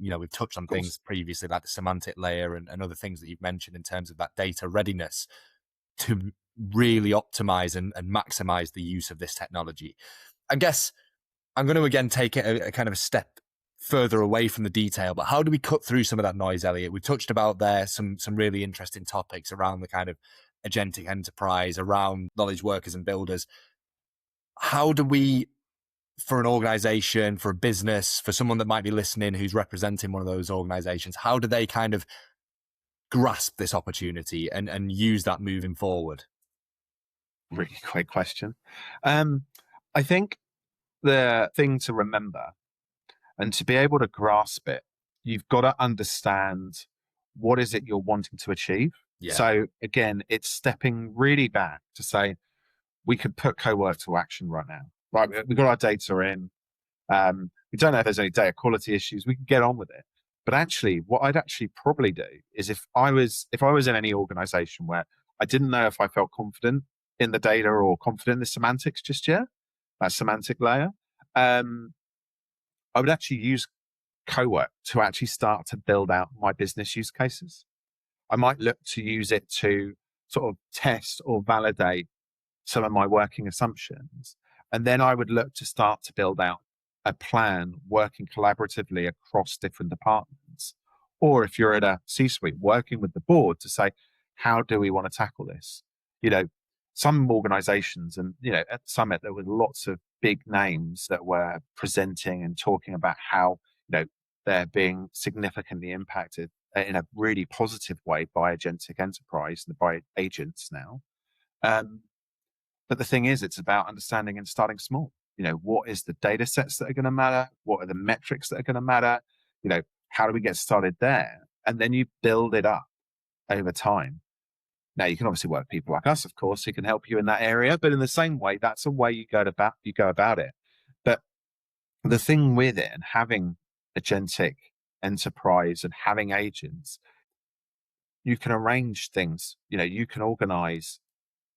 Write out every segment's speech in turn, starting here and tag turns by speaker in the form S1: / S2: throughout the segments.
S1: we've touched on
S2: Of course.
S1: things previously like the semantic layer and other things that you've mentioned in terms of that data readiness to really optimize and maximize the use of this technology. I guess I'm going to again take it a kind of a step further away from the detail, but how do we cut through some of that noise, Elliott? We touched about there some really interesting topics around the kind of agentic enterprise, around knowledge workers and builders. How do we, for an organization, for a business, for someone that might be listening who's representing one of those organizations, how do they kind of grasp this opportunity and use that moving forward?
S2: Really great question. I think the thing to remember and to be able to grasp it, you've got to understand what is it you're wanting to achieve.
S1: Yeah.
S2: So again, it's stepping really back to say, we could put co-work to action right now. Right, we've got our data in. We don't know if there's any data quality issues. We can get on with it. But actually, what I'd actually probably do is if I was in any organization where I didn't know if I felt confident in the data or confident in the semantics just yet, that semantic layer, I would actually use co-work to actually start to build out my business use cases. I might look to use it to sort of test or validate some of my working assumptions. And then I would look to start to build out a plan working collaboratively across different departments. Or if you're at a C-suite, working with the board to say, how do we want to tackle this? Some organizations and, at Summit, there were lots of big names that were presenting and talking about how, they're being significantly impacted in a really positive way by agentic enterprise and by agents now. But the thing is, it's about understanding and starting small. What is the data sets that are going to matter? What are the metrics that are going to matter? How do we get started there? And then you build it up over time. Now, you can obviously work with people like us, of course, who can help you in that area. But in the same way, that's a way you go about it. But the thing with it and having agentic enterprise and having agents, you can arrange things. You can organize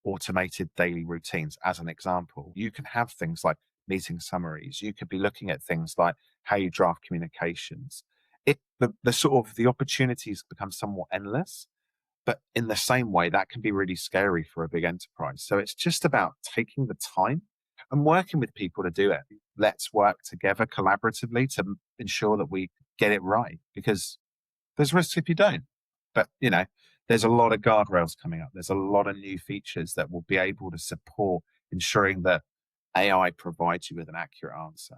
S2: automated daily routines as an example. You can have things like meeting summaries. You could be looking at things like how you draft communications. The opportunities become somewhat endless, but in the same way, that can be really scary for a big enterprise. So it's just about taking the time and working with people to do it. Let's work together collaboratively to ensure that we get it right, because there's risks if you don't. But, there's a lot of guardrails coming up. There's a lot of new features that will be able to support ensuring that AI provides you with an accurate answer.